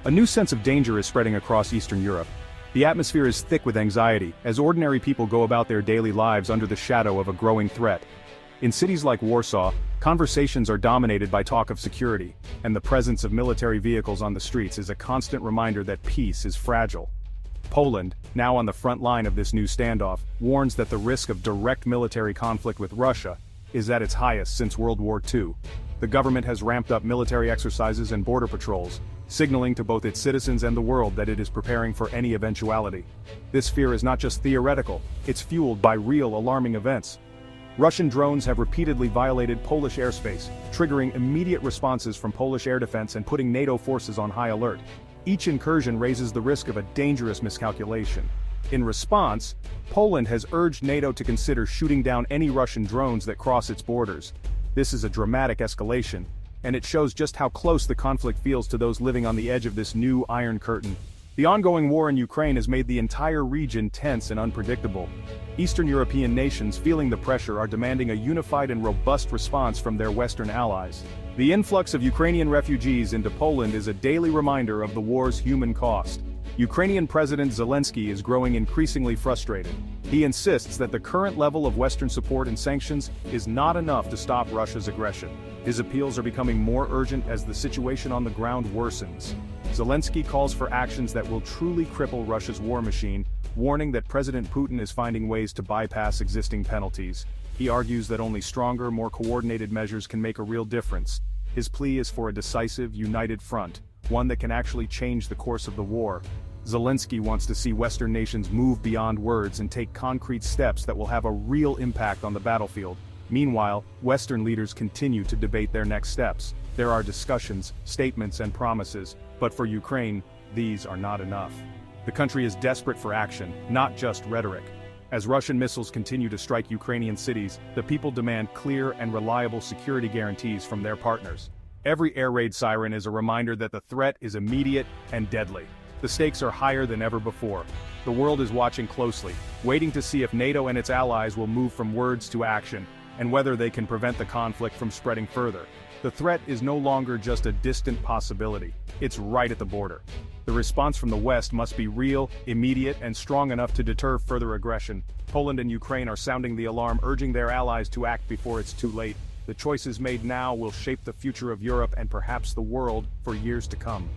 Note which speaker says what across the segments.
Speaker 1: A new sense of danger is spreading across Eastern Europe. The atmosphere is thick with anxiety, as ordinary people go about their daily lives under the shadow of a growing threat. In cities like Warsaw, conversations are dominated by talk of security, and the presence of military vehicles on the streets is a constant reminder that peace is fragile. Poland, now on the front line of this new standoff, warns that the risk of direct military conflict with Russia is at its highest since World War II. The government has ramped up military exercises and border patrols, signaling to both its citizens and the world that it is preparing for any eventuality. This fear is not just theoretical, it's fueled by real alarming events. Russian drones have repeatedly violated Polish airspace, triggering immediate responses from Polish air defense and putting NATO forces on high alert. Each incursion raises the risk of a dangerous miscalculation. In response, Poland has urged NATO to consider shooting down any Russian drones that cross its borders. This is a dramatic escalation, and it shows just how close the conflict feels to those living on the edge of this new Iron Curtain. The ongoing war in Ukraine has made the entire region tense and unpredictable. Eastern European nations feeling the pressure are demanding a unified and robust response from their Western allies. The influx of Ukrainian refugees into Poland is a daily reminder of the war's human cost. Ukrainian President Zelensky is growing increasingly frustrated. He insists that the current level of Western support and sanctions is not enough to stop Russia's aggression. His appeals are becoming more urgent as the situation on the ground worsens. Zelensky calls for actions that will truly cripple Russia's war machine, warning that President Putin is finding ways to bypass existing penalties. He argues that only stronger, more coordinated measures can make a real difference. His plea is for a decisive, united front, one that can actually change the course of the war. Zelensky wants to see Western nations move beyond words and take concrete steps that will have a real impact on the battlefield. Meanwhile, Western leaders continue to debate their next steps. There are discussions, statements, and promises, but for Ukraine, these are not enough. The country is desperate for action, not just rhetoric. As Russian missiles continue to strike Ukrainian cities, the people demand clear and reliable security guarantees from their partners. Every air raid siren is a reminder that the threat is immediate and deadly. The stakes are higher than ever before. The world is watching closely, waiting to see if NATO and its allies will move from words to action, and whether they can prevent the conflict from spreading further. The threat is no longer just a distant possibility, it's right at the border. The response from the West must be real, immediate, and strong enough to deter further aggression. Poland and Ukraine are sounding the alarm, urging their allies to act before it's too late. The choices made now will shape the future of Europe and perhaps the world for years to come.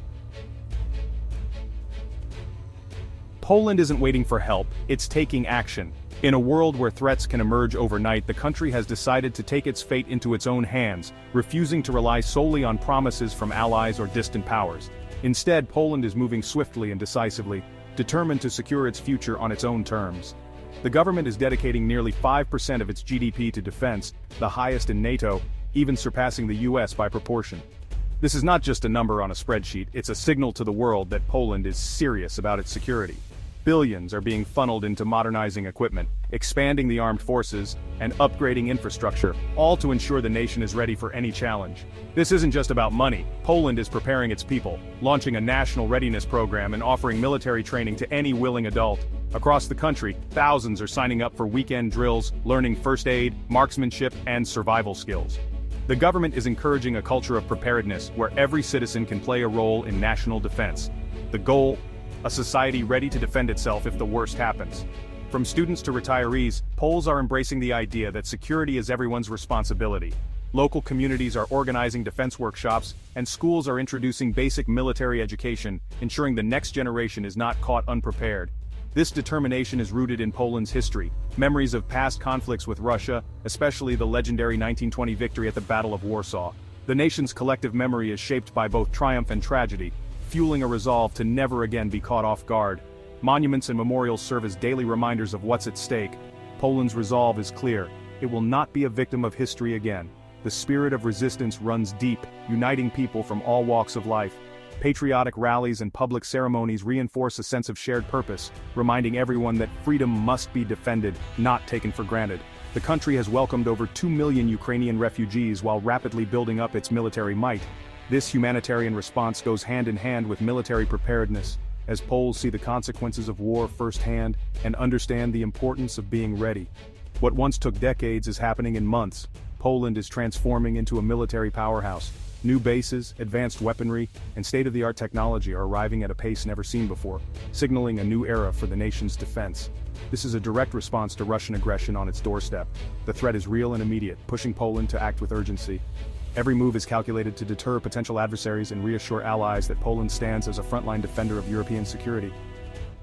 Speaker 1: Poland isn't waiting for help, it's taking action. In a world where threats can emerge overnight, the country has decided to take its fate into its own hands, refusing to rely solely on promises from allies or distant powers. Instead, Poland is moving swiftly and decisively, determined to secure its future on its own terms. The government is dedicating nearly 5% of its GDP to defense, the highest in NATO, even surpassing the US by proportion. This is not just a number on a spreadsheet, it's a signal to the world that Poland is serious about its security. Billions are being funneled into modernizing equipment, expanding the armed forces, and upgrading infrastructure, all to ensure the nation is ready for any challenge. This isn't just about money. Poland is preparing its people, launching a national readiness program and offering military training to any willing adult. Across the country, thousands are signing up for weekend drills, learning first aid, marksmanship, and survival skills. The government is encouraging a culture of preparedness where every citizen can play a role in national defense. The goal: a society ready to defend itself if the worst happens. From students to retirees, Poles are embracing the idea that security is everyone's responsibility. Local communities are organizing defense workshops, and schools are introducing basic military education, ensuring the next generation is not caught unprepared. This determination is rooted in Poland's history, memories of past conflicts with Russia, especially the legendary 1920 victory at the Battle of Warsaw. The nation's collective memory is shaped by both triumph and tragedy, fueling a resolve to never again be caught off guard. Monuments and memorials serve as daily reminders of what's at stake. Poland's resolve is clear: it will not be a victim of history again. The spirit of resistance runs deep, uniting people from all walks of life. Patriotic rallies and public ceremonies reinforce a sense of shared purpose, reminding everyone that freedom must be defended, not taken for granted. The country has welcomed over 2 million Ukrainian refugees while rapidly building up its military might. This humanitarian response goes hand in hand with military preparedness, as Poles see the consequences of war firsthand and understand the importance of being ready. What once took decades is happening in months. Poland is transforming into a military powerhouse. New bases, advanced weaponry, and state-of-the-art technology are arriving at a pace never seen before, signaling a new era for the nation's defense. This is a direct response to Russian aggression on its doorstep. The threat is real and immediate, pushing Poland to act with urgency. Every move is calculated to deter potential adversaries and reassure allies that Poland stands as a frontline defender of European security.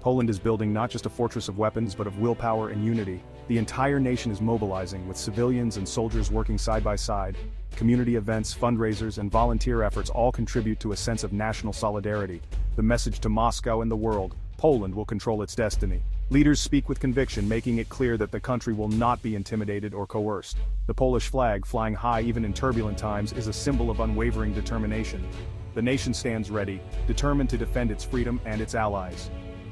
Speaker 1: Poland is building not just a fortress of weapons but of willpower and unity. The entire nation is mobilizing, with civilians and soldiers working side by side. Community events, fundraisers, and volunteer efforts all contribute to a sense of national solidarity. The message to Moscow and the world: Poland will control its destiny. Leaders speak with conviction, making it clear that the country will not be intimidated or coerced. The Polish flag, flying high even in turbulent times, is a symbol of unwavering determination. The nation stands ready, determined to defend its freedom and its allies.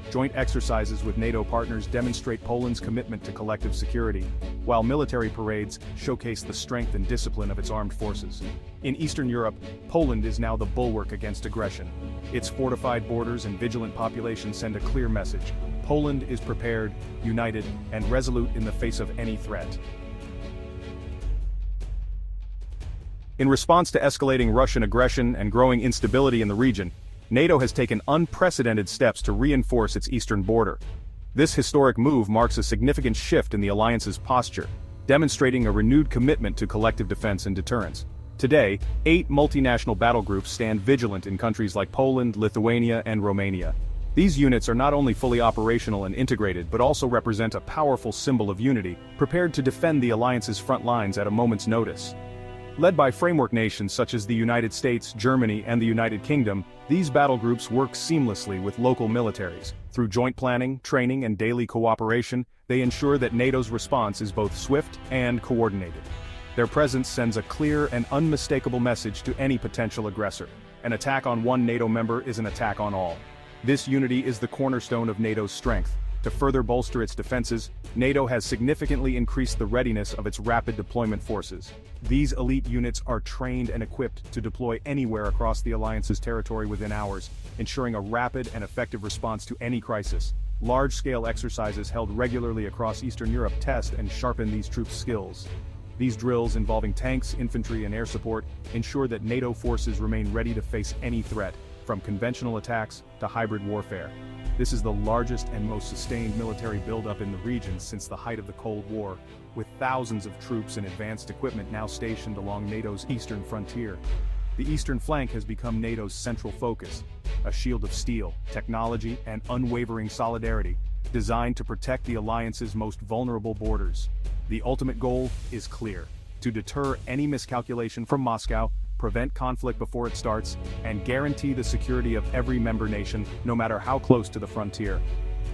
Speaker 1: Joint exercises with NATO partners demonstrate Poland's commitment to collective security, while military parades showcase the strength and discipline of its armed forces. In Eastern Europe, Poland is now the bulwark against aggression. Its fortified borders and vigilant population send a clear message: Poland is prepared, united, and resolute in the face of any threat. In response to escalating Russian aggression and growing instability in the region, NATO has taken unprecedented steps to reinforce its eastern border. This historic move marks a significant shift in the alliance's posture, demonstrating a renewed commitment to collective defense and deterrence. Today, 8 multinational battle groups stand vigilant in countries like Poland, Lithuania, and Romania. These units are not only fully operational and integrated but also represent a powerful symbol of unity, prepared to defend the alliance's front lines at a moment's notice. Led by framework nations such as the United States, Germany, and the United Kingdom, these battle groups work seamlessly with local militaries. Through joint planning, training, and daily cooperation, they ensure that NATO's response is both swift and coordinated. Their presence sends a clear and unmistakable message to any potential aggressor: an attack on one NATO member is an attack on all. This unity is the cornerstone of NATO's strength. To further bolster its defenses, NATO has significantly increased the readiness of its rapid deployment forces. These elite units are trained and equipped to deploy anywhere across the alliance's territory within hours, ensuring a rapid and effective response to any crisis. Large-scale exercises held regularly across Eastern Europe test and sharpen these troops' skills. These drills, involving tanks, infantry, and air support, ensure that NATO forces remain ready to face any threat, from conventional attacks to hybrid warfare. This is the largest and most sustained military buildup in the region since the height of the Cold War, with thousands of troops and advanced equipment now stationed along NATO's eastern frontier. The eastern flank has become NATO's central focus, a shield of steel, technology, and unwavering solidarity, designed to protect the alliance's most vulnerable borders. The ultimate goal is clear: to deter any miscalculation from Moscow, prevent conflict before it starts, and guarantee the security of every member nation, no matter how close to the frontier.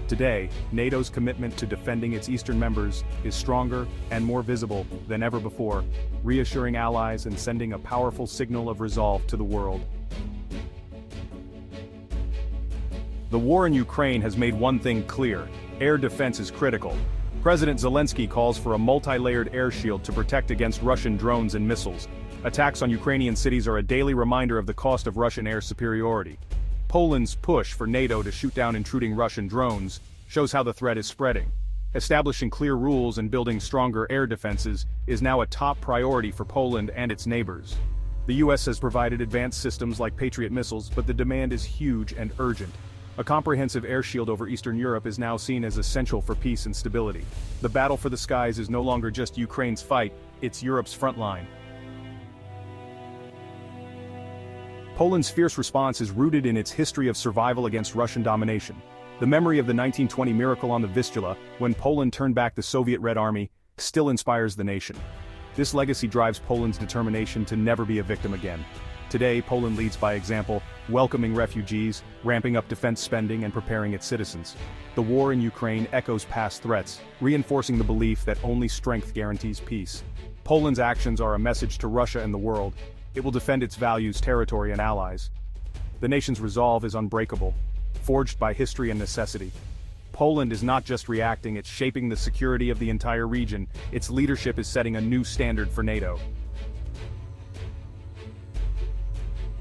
Speaker 1: Today, NATO's commitment to defending its eastern members is stronger and more visible than ever before, reassuring allies and sending a powerful signal of resolve to the world. The war in Ukraine has made one thing clear: air defense is critical. President Zelensky calls for a multi-layered air shield to protect against Russian drones and missiles. Attacks on Ukrainian cities are a daily reminder of the cost of Russian air superiority. Poland's push for NATO to shoot down intruding Russian drones shows how the threat is spreading. Establishing clear rules and building stronger air defenses is now a top priority for Poland and its neighbors. The US has provided advanced systems like Patriot missiles, but the demand is huge and urgent. A comprehensive air shield over Eastern Europe is now seen as essential for peace and stability. The battle for the skies is no longer just Ukraine's fight, it's Europe's front line. Poland's fierce response is rooted in its history of survival against Russian domination. The memory of the 1920 miracle on the Vistula, when Poland turned back the Soviet Red Army, still inspires the nation. This legacy drives Poland's determination to never be a victim again. Today, Poland leads by example, welcoming refugees, ramping up defense spending, and preparing its citizens. The war in Ukraine echoes past threats, reinforcing the belief that only strength guarantees peace. Poland's actions are a message to Russia and the world. It will defend its values, territory, and allies. The nation's resolve is unbreakable, forged by history and necessity. Poland is not just reacting, it's shaping the security of the entire region. Its leadership is setting a new standard for NATO.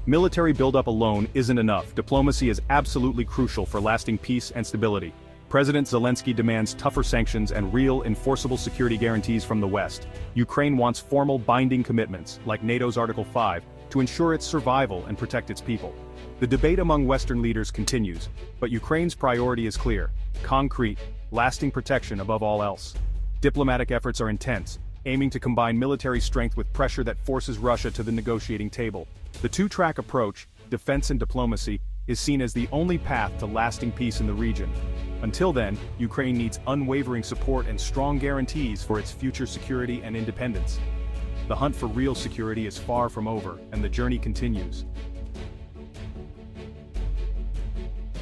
Speaker 1: Military buildup alone isn't enough. Diplomacy is absolutely crucial for lasting peace and stability. President Zelensky demands tougher sanctions and real, enforceable security guarantees from the West. Ukraine wants formal, binding commitments, like NATO's Article 5, to ensure its survival and protect its people. The debate among Western leaders continues, but Ukraine's priority is clear: concrete, lasting protection above all else. Diplomatic efforts are intense, aiming to combine military strength with pressure that forces Russia to the negotiating table. The two-track approach, defense and diplomacy, is seen as the only path to lasting peace in the region. Until then, Ukraine needs unwavering support and strong guarantees for its future security and independence. The hunt for real security is far from over, and the journey continues.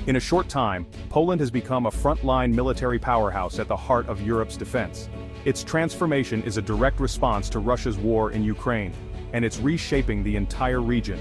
Speaker 1: In a short time, Poland has become a frontline military powerhouse at the heart of Europe's defense. Its transformation is a direct response to Russia's war in Ukraine, and it's reshaping the entire region.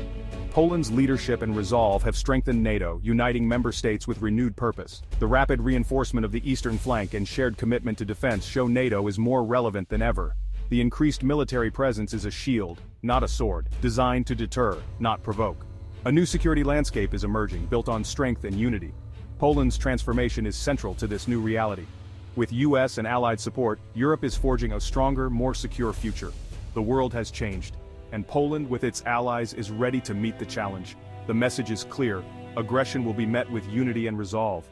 Speaker 1: Poland's leadership and resolve have strengthened NATO, uniting member states with renewed purpose. The rapid reinforcement of the eastern flank and shared commitment to defense show NATO is more relevant than ever. The increased military presence is a shield, not a sword, designed to deter, not provoke. A new security landscape is emerging, built on strength and unity. Poland's transformation is central to this new reality. With US and allied support, Europe is forging a stronger, more secure future. The world has changed, and Poland with its allies is ready to meet the challenge. The message is clear: aggression will be met with unity and resolve.